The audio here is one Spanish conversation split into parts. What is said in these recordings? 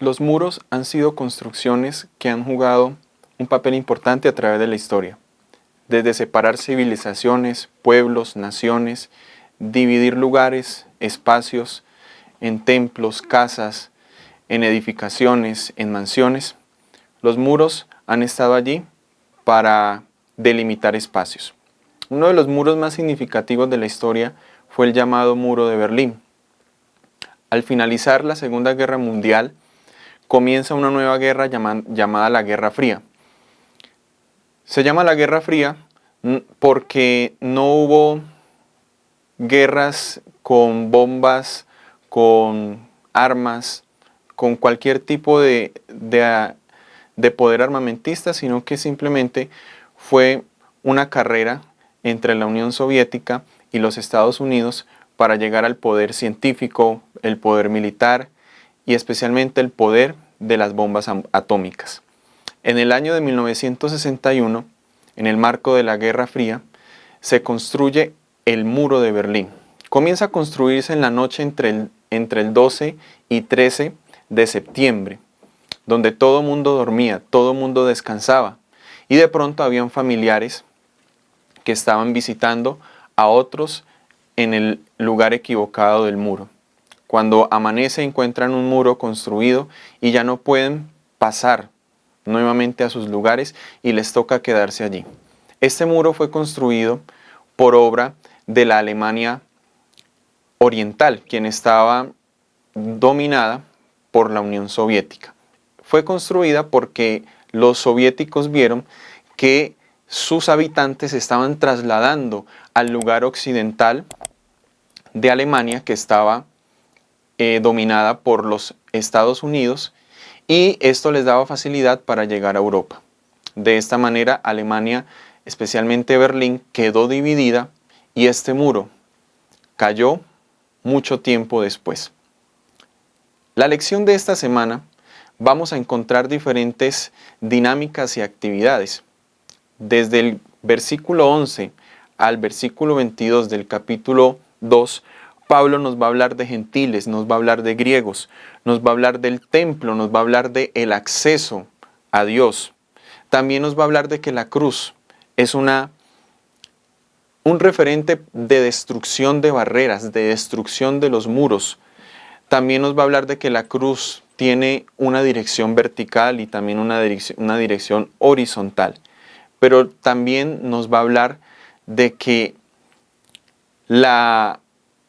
Los muros han sido construcciones que han jugado un papel importante a través de la historia. Desde separar civilizaciones, pueblos, naciones, dividir lugares, espacios, en templos, casas, en edificaciones, en mansiones. Los muros han estado allí para delimitar espacios. Uno de los muros más significativos de la historia fue el llamado Muro de Berlín. Al finalizar la Segunda Guerra Mundial, comienza una nueva guerra llamada la Guerra Fría. Se llama la Guerra Fría porque no hubo guerras con bombas, con armas, con cualquier tipo de poder armamentista, sino que simplemente fue una carrera entre la Unión Soviética y los Estados Unidos para llegar al poder científico, el poder militar y especialmente el poder de las bombas atómicas. En el año de 1961, en el marco de la Guerra Fría, se construye el Muro de Berlín. Comienza a construirse en la noche entre el 12 y 13 de septiembre, donde todo mundo dormía, todo mundo descansaba, y de pronto habían familiares que estaban visitando a otros en el lugar equivocado del muro. Cuando amanece encuentran un muro construido y ya no pueden pasar nuevamente a sus lugares y les toca quedarse allí. Este muro fue construido por obra de la Alemania Oriental, quien estaba dominada por la Unión Soviética. Fue construida porque los soviéticos vieron que sus habitantes se estaban trasladando al lugar occidental de Alemania, que estaba dominada por los Estados Unidos, y esto les daba facilidad para llegar a Europa. De esta manera, Alemania, especialmente Berlín, quedó dividida y este muro cayó mucho tiempo después. La lección de esta semana, vamos a encontrar diferentes dinámicas y actividades. Desde el versículo 11 al versículo 22 del capítulo 2, Pablo nos va a hablar de gentiles, nos va a hablar de griegos, nos va a hablar del templo, nos va a hablar del acceso a Dios. También nos va a hablar de que la cruz es un referente de destrucción de barreras, de destrucción de los muros. También nos va a hablar de que la cruz tiene una dirección vertical y también una dirección horizontal. Pero también nos va a hablar de que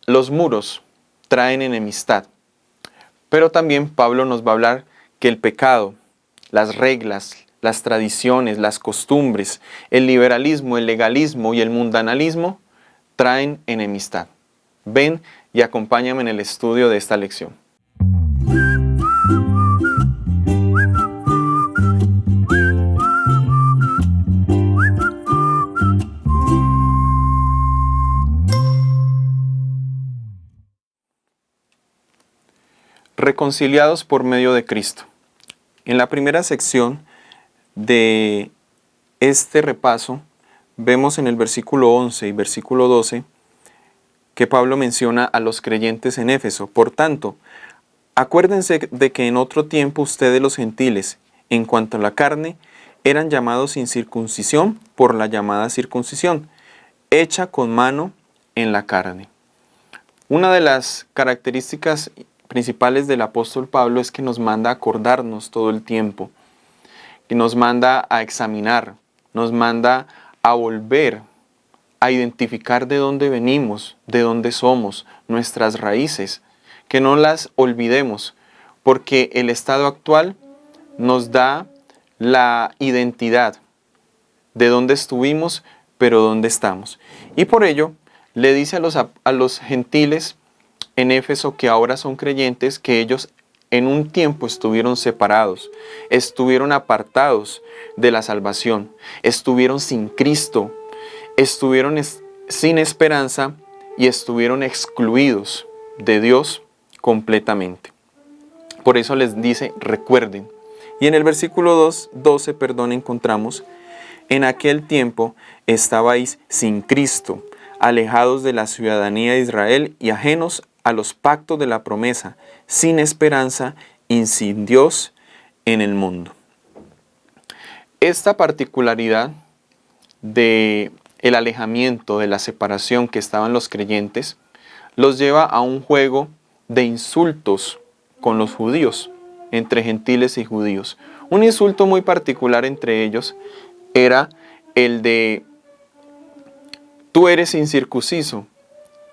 los muros traen enemistad. Pero también Pablo nos va a hablar que el pecado, las reglas, las tradiciones, las costumbres, el liberalismo, el legalismo y el mundanalismo traen enemistad. Ven y acompáñame en el estudio de esta lección. Reconciliados por medio de Cristo. En la primera sección de este repaso, vemos en el versículo 11 y versículo 12 que Pablo menciona a los creyentes en Éfeso. Por tanto, acuérdense de que en otro tiempo ustedes los gentiles, en cuanto a la carne, eran llamados sin circuncisión por la llamada circuncisión, hecha con mano en la carne. Una de las características principales del apóstol Pablo es que nos manda a acordarnos todo el tiempo, que nos manda a examinar, nos manda a volver a identificar de dónde venimos, de dónde somos, nuestras raíces, que no las olvidemos, porque el estado actual nos da la identidad de dónde estuvimos, pero dónde estamos. Y por ello le dice a los gentiles en Éfeso, que ahora son creyentes, que ellos en un tiempo estuvieron separados, estuvieron apartados de la salvación, estuvieron sin Cristo, estuvieron sin esperanza y estuvieron excluidos de Dios completamente. Por eso les dice, recuerden. Y en el versículo 12, encontramos, en aquel tiempo estabais sin Cristo, alejados de la ciudadanía de Israel y ajenos a los pactos de la promesa, sin esperanza y sin Dios en el mundo. Esta particularidad de el alejamiento, de la separación que estaban los creyentes, los lleva a un juego de insultos con los judíos, entre gentiles y judíos. Un insulto muy particular entre ellos era el de: tú eres incircunciso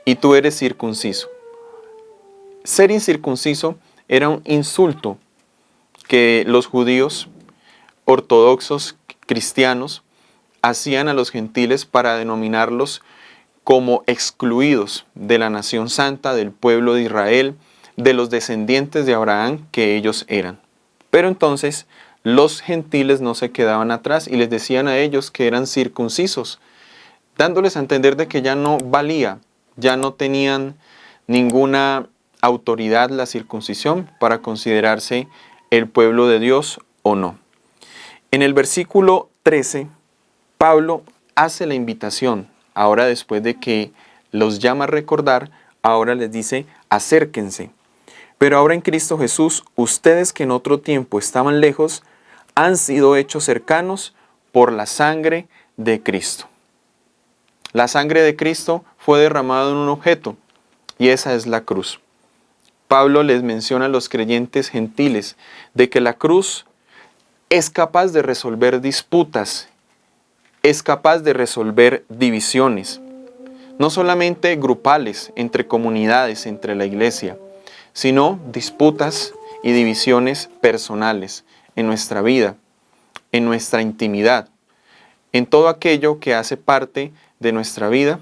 y tú eres circunciso. Ser incircunciso era un insulto que los judíos ortodoxos cristianos hacían a los gentiles para denominarlos como excluidos de la nación santa, del pueblo de Israel, de los descendientes de Abraham que ellos eran. Pero entonces los gentiles no se quedaban atrás y les decían a ellos que eran circuncisos, dándoles a entender de que ya no valía, ya no tenían ninguna autoridad la circuncisión para considerarse el pueblo de Dios o no. En el versículo 13, Pablo hace la invitación. Ahora, después de que los llama a recordar, ahora les dice: acérquense. Pero ahora en Cristo Jesús, ustedes que en otro tiempo estaban lejos, han sido hechos cercanos por la sangre de Cristo. La sangre de Cristo fue derramada en un objeto, y esa es la cruz. Pablo les menciona a los creyentes gentiles de que la cruz es capaz de resolver disputas, es capaz de resolver divisiones, no solamente grupales, entre comunidades, entre la iglesia, sino disputas y divisiones personales en nuestra vida, en nuestra intimidad, en todo aquello que hace parte de nuestra vida.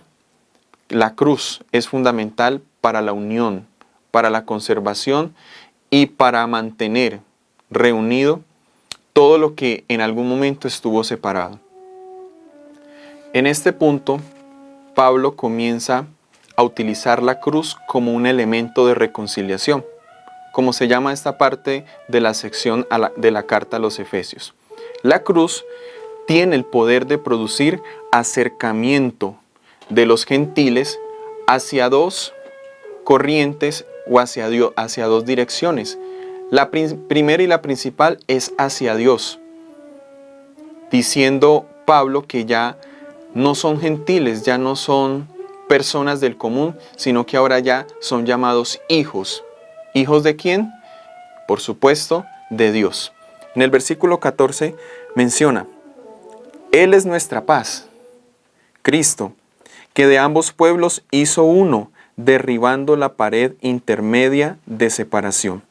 La cruz es fundamental para la unión, para la conservación y para mantener reunido todo lo que en algún momento estuvo separado. En este punto, Pablo comienza a utilizar la cruz como un elemento de reconciliación, como se llama esta parte de la sección de la carta a los Efesios. La cruz tiene el poder de producir acercamiento de los gentiles hacia dos corrientes o hacia dos direcciones. La primera y la principal es hacia Dios, diciendo Pablo que ya no son gentiles, ya no son personas del común, sino que ahora ya son llamados hijos. ¿Hijos de quién? Por supuesto, de Dios. En el versículo 14 menciona: Él es nuestra paz, Cristo, que de ambos pueblos hizo uno, derribando la pared intermedia de separación.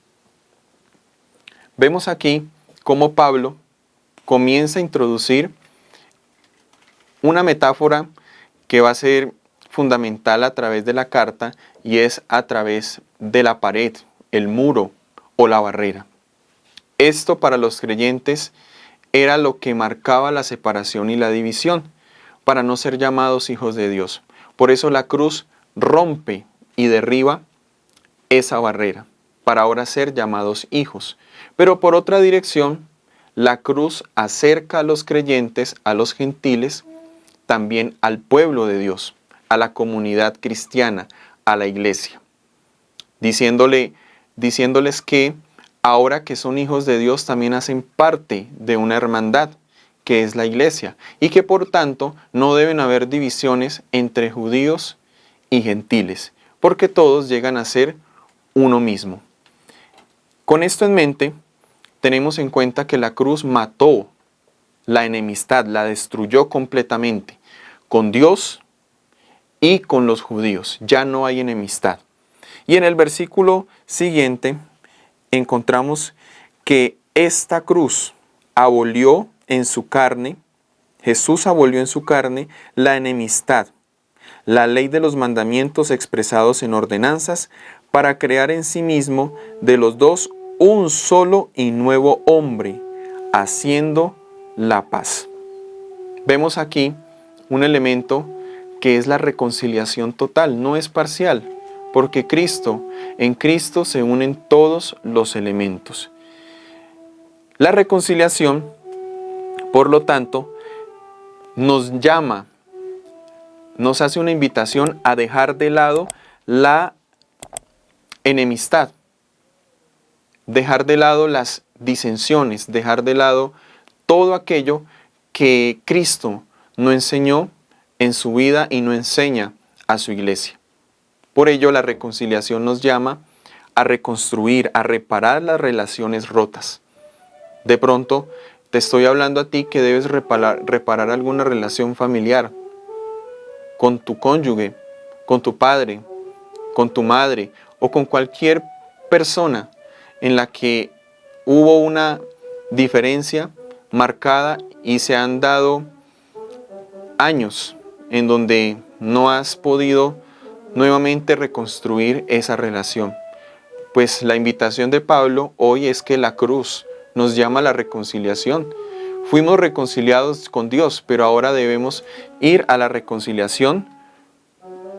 Vemos aquí cómo Pablo comienza a introducir una metáfora que va a ser fundamental a través de la carta, y es a través de la pared, el muro o la barrera. Esto para los creyentes era lo que marcaba la separación y la división, para no ser llamados hijos de Dios. Por eso la cruz rompe y derriba esa barrera, para ahora ser llamados hijos. Pero por otra dirección, la cruz acerca a los creyentes, a los gentiles, también al pueblo de Dios, a la comunidad cristiana, a la iglesia, diciéndoles que ahora que son hijos de Dios también hacen parte de una hermandad, que es la iglesia, y que por tanto no deben haber divisiones entre judíos y gentiles, porque todos llegan a ser uno mismo. Con esto en mente, tenemos en cuenta que la cruz mató la enemistad, la destruyó completamente con Dios y con los judíos. Ya no hay enemistad. Y en el versículo siguiente encontramos que esta cruz abolió en su carne, Jesús abolió en su carne la enemistad, la ley de los mandamientos expresados en ordenanzas, para crear en sí mismo de los dos un solo y nuevo hombre, haciendo la paz. Vemos aquí un elemento que es la reconciliación total, no es parcial, porque en Cristo se unen todos los elementos. La reconciliación, por lo tanto, nos llama, nos hace una invitación a dejar de lado la enemistad, dejar de lado las disensiones, dejar de lado todo aquello que Cristo no enseñó en su vida y no enseña a su iglesia. Por ello, la reconciliación nos llama a reconstruir, a reparar las relaciones rotas. De pronto, te estoy hablando a ti que debes reparar alguna relación familiar con tu cónyuge, con tu padre, con tu madre o con cualquier persona en la que hubo una diferencia marcada y se han dado años en donde no has podido nuevamente reconstruir esa relación. Pues la invitación de Pablo hoy es que la cruz nos llama a la reconciliación. Fuimos reconciliados con Dios, pero ahora debemos ir a la reconciliación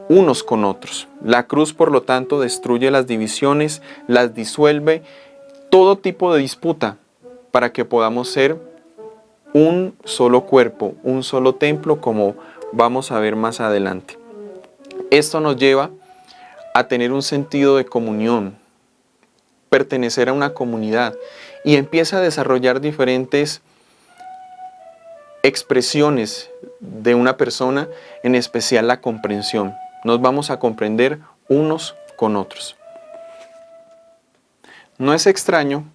unos con otros. La cruz, por lo tanto, destruye las divisiones, las disuelve, todo tipo de disputa, para que podamos ser un solo cuerpo, un solo templo, como vamos a ver más adelante. Esto nos lleva a tener un sentido de comunión, pertenecer a una comunidad, y empieza a desarrollar diferentes expresiones de una persona, en especial la comprensión. Nos vamos a comprender unos con otros. No es extraño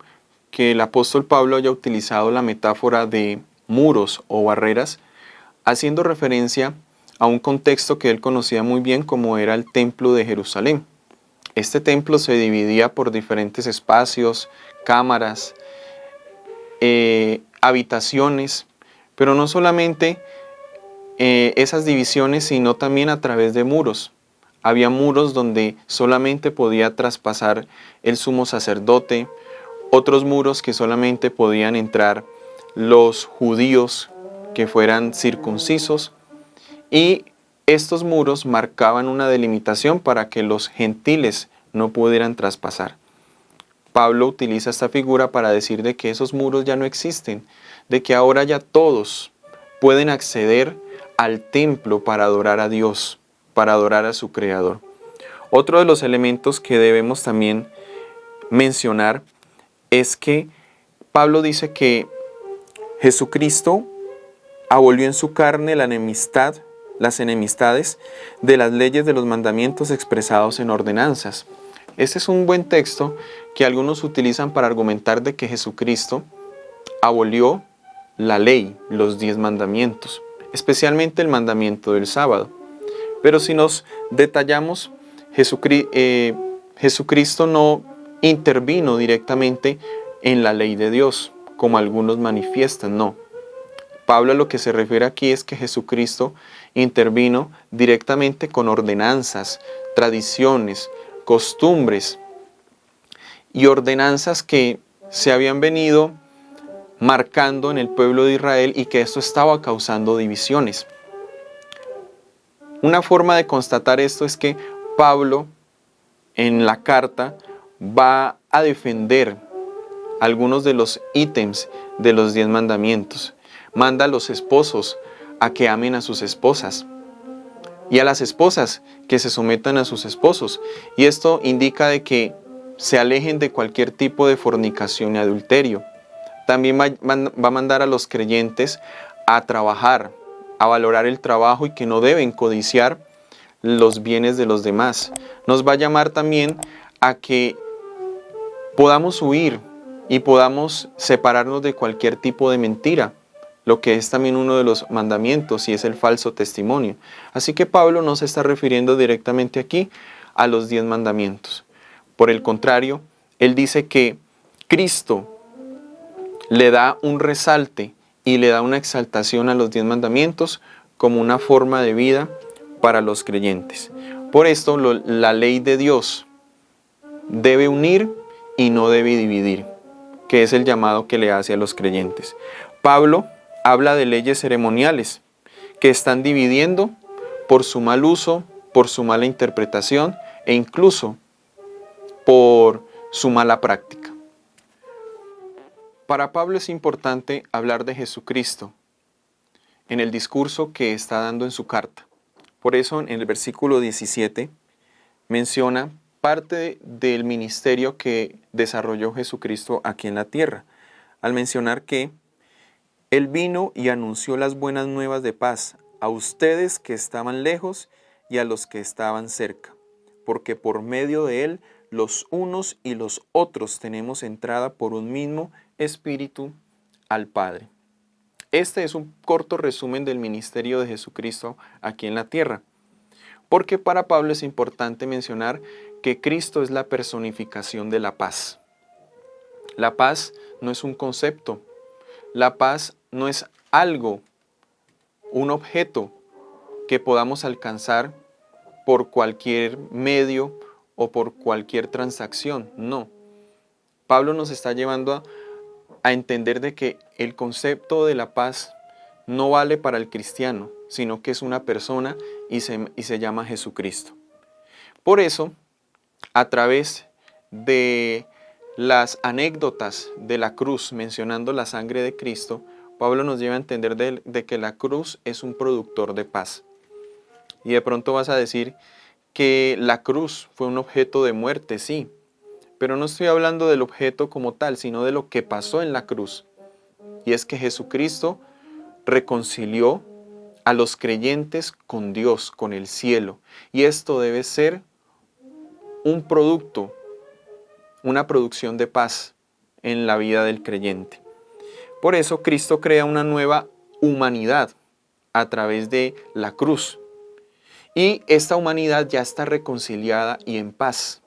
que el apóstol Pablo haya utilizado la metáfora de muros o barreras, haciendo referencia a un contexto que él conocía muy bien, como era el templo de Jerusalén. Este templo se dividía por diferentes espacios, cámaras, habitaciones, pero no solamente esas divisiones, sino también a través de muros. Había muros donde solamente podía traspasar el sumo sacerdote, otros muros que solamente podían entrar los judíos que fueran circuncisos, y estos muros marcaban una delimitación para que los gentiles no pudieran traspasar. Pablo utiliza esta figura para decir de que esos muros ya no existen, de que ahora ya todos pueden acceder al templo para adorar a Dios, para adorar a su Creador. Otro de los elementos que debemos también mencionar es que Pablo dice que Jesucristo abolió en su carne la enemistad, las enemistades de las leyes de los mandamientos expresados en ordenanzas. Este es un buen texto que algunos utilizan para argumentar de que Jesucristo abolió la ley, los 10 mandamientos, especialmente el mandamiento del sábado. Pero si nos detallamos, Jesucristo no intervino directamente en la ley de Dios, como algunos manifiestan, no. Pablo a lo que se refiere aquí es que Jesucristo intervino directamente con ordenanzas, tradiciones, costumbres y ordenanzas que se habían venido marcando en el pueblo de Israel y que esto estaba causando divisiones. Una forma de constatar esto es que Pablo en la carta va a defender algunos de los ítems de los 10 mandamientos. Manda a los esposos a que amen a sus esposas y a las esposas que se sometan a sus esposos. Y esto indica de que se alejen de cualquier tipo de fornicación y adulterio. También va a mandar a los creyentes a trabajar, a valorar el trabajo y que no deben codiciar los bienes de los demás. Nos va a llamar también a que podamos huir y podamos separarnos de cualquier tipo de mentira, lo que es también uno de los mandamientos, y es el falso testimonio. Así que Pablo no se está refiriendo directamente aquí a los 10 mandamientos. Por el contrario, él dice que Cristo le da un resalte y le da una exaltación a los 10 mandamientos como una forma de vida para los creyentes. Por esto, la ley de Dios debe unir y no debe dividir, que es el llamado que le hace a los creyentes. Pablo habla de leyes ceremoniales que están dividiendo por su mal uso, por su mala interpretación e incluso por su mala práctica. Para Pablo es importante hablar de Jesucristo en el discurso que está dando en su carta. Por eso en el versículo 17 menciona parte del ministerio que desarrolló Jesucristo aquí en la tierra, al mencionar que Él vino y anunció las buenas nuevas de paz a ustedes que estaban lejos y a los que estaban cerca, porque por medio de Él los unos y los otros tenemos entrada por un mismo Espíritu al Padre. Este es un corto resumen del ministerio de Jesucristo aquí en la tierra, porque para Pablo es importante mencionar que Cristo es la personificación de la paz. La paz no es un concepto, la paz no es algo, un objeto que podamos alcanzar por cualquier medio o por cualquier transacción, no. Pablo nos está llevando a entender de que el concepto de la paz no vale para el cristiano, sino que es una persona y se llama Jesucristo. Por eso, a través de las anécdotas de la cruz mencionando la sangre de Cristo, Pablo nos lleva a entender de que la cruz es un productor de paz. Y de pronto vas a decir que la cruz fue un objeto de muerte, sí, pero no estoy hablando del objeto como tal, sino de lo que pasó en la cruz. Y es que Jesucristo reconcilió a los creyentes con Dios, con el cielo. Y esto debe ser un producto, una producción de paz en la vida del creyente. Por eso Cristo crea una nueva humanidad a través de la cruz. Y esta humanidad ya está reconciliada y en paz.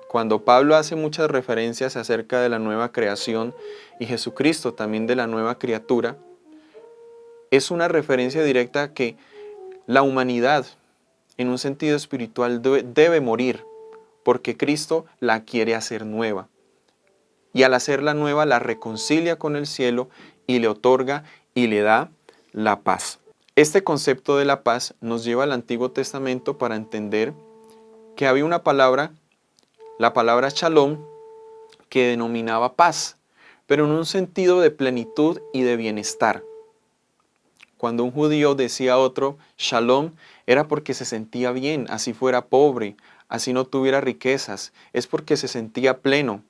Cuando Pablo hace muchas referencias acerca de la nueva creación y Jesucristo también de la nueva criatura, es una referencia directa a que la humanidad, en un sentido espiritual, debe morir, porque Cristo la quiere hacer nueva. Y al hacerla nueva, la reconcilia con el cielo y le otorga y le da la paz. Este concepto de la paz nos lleva al Antiguo Testamento para entender que había una palabra, la palabra shalom, que denominaba paz, pero en un sentido de plenitud y de bienestar. Cuando un judío decía a otro shalom, era porque se sentía bien, así fuera pobre, así no tuviera riquezas, es porque se sentía pleno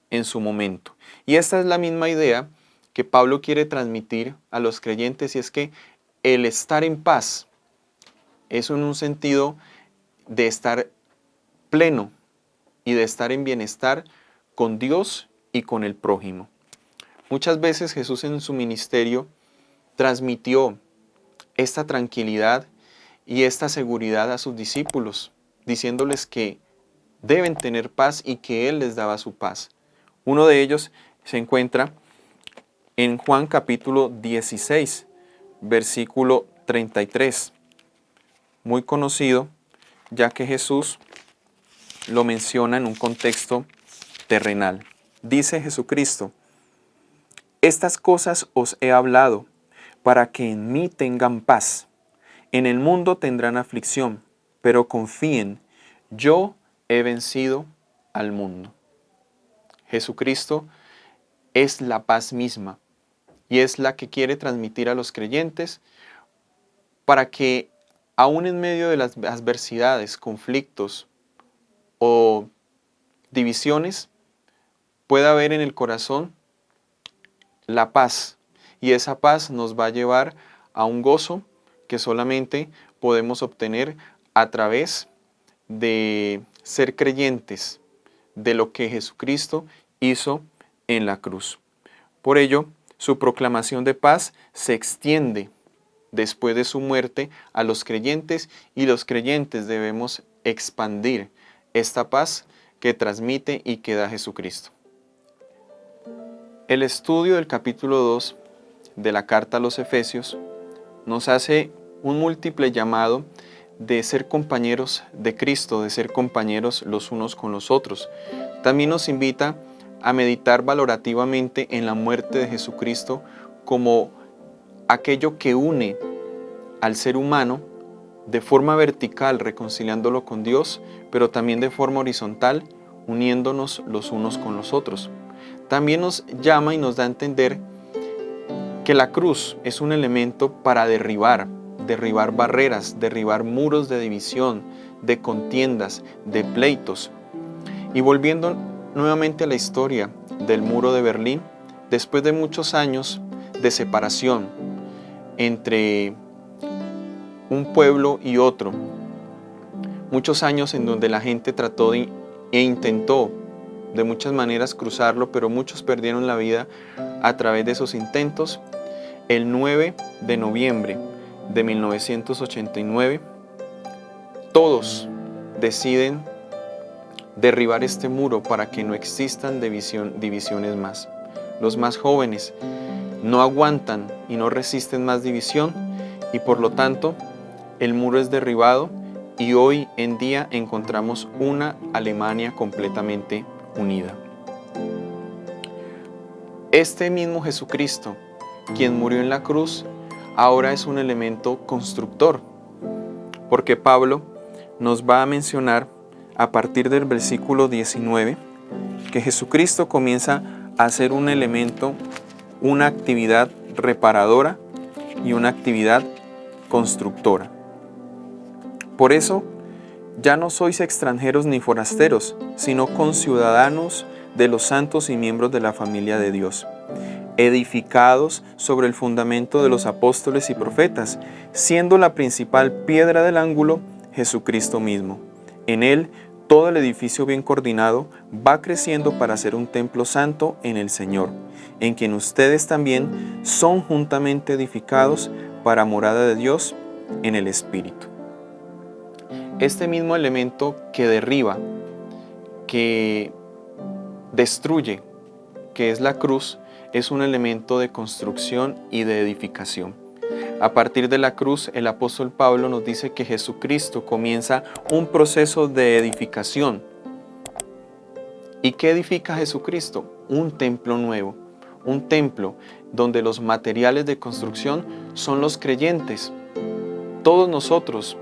en su momento. Y esta es la misma idea que Pablo quiere transmitir a los creyentes, y es que el estar en paz es en un sentido de estar pleno y de estar en bienestar con Dios y con el prójimo. Muchas veces Jesús en su ministerio transmitió esta tranquilidad y esta seguridad a sus discípulos, diciéndoles que deben tener paz y que Él les daba su paz. Uno de ellos se encuentra en Juan capítulo 16, versículo 33, muy conocido, ya que Jesús lo menciona en un contexto terrenal. Dice Jesucristo: estas cosas os he hablado, para que en mí tengan paz. En el mundo tendrán aflicción, pero confíen, yo he vencido al mundo. Jesucristo es la paz misma y es la que quiere transmitir a los creyentes para que aún en medio de las adversidades, conflictos o divisiones, pueda haber en el corazón la paz. Y esa paz nos va a llevar a un gozo que solamente podemos obtener a través de ser creyentes de lo que Jesucristo hizo en la cruz. Por ello, su proclamación de paz se extiende después de su muerte a los creyentes, y los creyentes debemos expandir esta paz que transmite y que da Jesucristo. El estudio del capítulo 2 de la carta a los Efesios nos hace un múltiple llamado de ser compañeros de Cristo, de ser compañeros los unos con los otros. También nos invita a meditar valorativamente en la muerte de Jesucristo como aquello que une al ser humano de forma vertical, reconciliándolo con Dios, pero también de forma horizontal, uniéndonos los unos con los otros. También nos llama y nos da a entender que la cruz es un elemento para derribar derribar barreras, derribar muros de división, de contiendas, de pleitos. Y volviendo nuevamente a la historia del muro de Berlín, después de muchos años de separación entre un pueblo y otro, muchos años en donde la gente trató e intentó de muchas maneras cruzarlo, pero muchos perdieron la vida a través de esos intentos. El 9 de noviembre de 1989, todos deciden derribar este muro para que no existan divisiones más. Los más jóvenes no aguantan y no resisten más división, y por lo tanto el muro es derribado y hoy en día encontramos una Alemania completamente unida. Este mismo Jesucristo, quien murió en la cruz, ahora es un elemento constructor, porque Pablo nos va a mencionar a partir del versículo 19 que Jesucristo comienza a ser un elemento, una actividad reparadora y una actividad constructora. Por eso, ya no sois extranjeros ni forasteros, sino conciudadanos de los santos y miembros de la familia de Dios, edificados sobre el fundamento de los apóstoles y profetas, siendo la principal piedra del ángulo Jesucristo mismo. En Él, todo el edificio bien coordinado va creciendo para ser un templo santo en el Señor, en quien ustedes también son juntamente edificados para morada de Dios en el Espíritu. Este mismo elemento que derriba, que destruye, que es la cruz, es un elemento de construcción y de edificación. A partir de la cruz, el apóstol Pablo nos dice que Jesucristo comienza un proceso de edificación. ¿Y qué edifica Jesucristo? Un templo nuevo, un templo donde los materiales de construcción son los creyentes. Todos nosotros,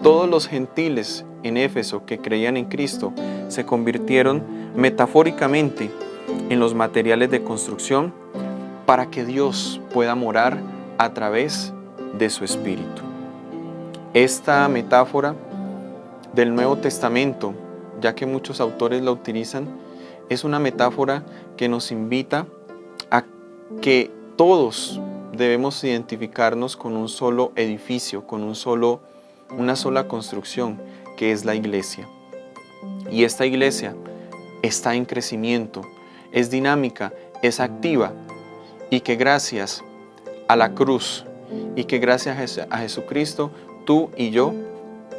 todos los gentiles en Éfeso que creían en Cristo, se convirtieron metafóricamente en los materiales de construcción para que Dios pueda morar a través de su Espíritu. Esta metáfora del Nuevo Testamento, ya que muchos autores la utilizan, es una metáfora que nos invita a que todos debemos identificarnos con un solo edificio, con una sola construcción, que es la iglesia. Y esta iglesia está en crecimiento, es dinámica, es activa, y que gracias a la cruz y que gracias a Jesucristo, tú y yo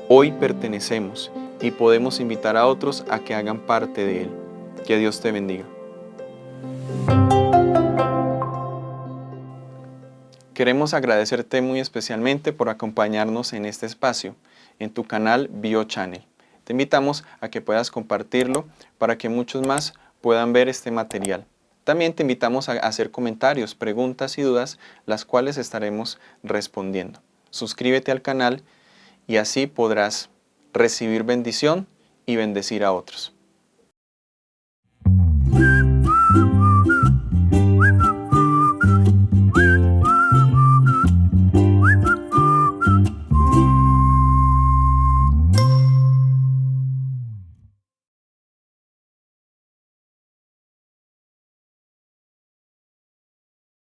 hoy pertenecemos y podemos invitar a otros a que hagan parte de Él. Que Dios te bendiga. Queremos agradecerte muy especialmente por acompañarnos en este espacio, en tu canal BioChannel. Te invitamos a que puedas compartirlo para que muchos más puedan ver este material. También te invitamos a hacer comentarios, preguntas y dudas, las cuales estaremos respondiendo. Suscríbete al canal y así podrás recibir bendición y bendecir a otros.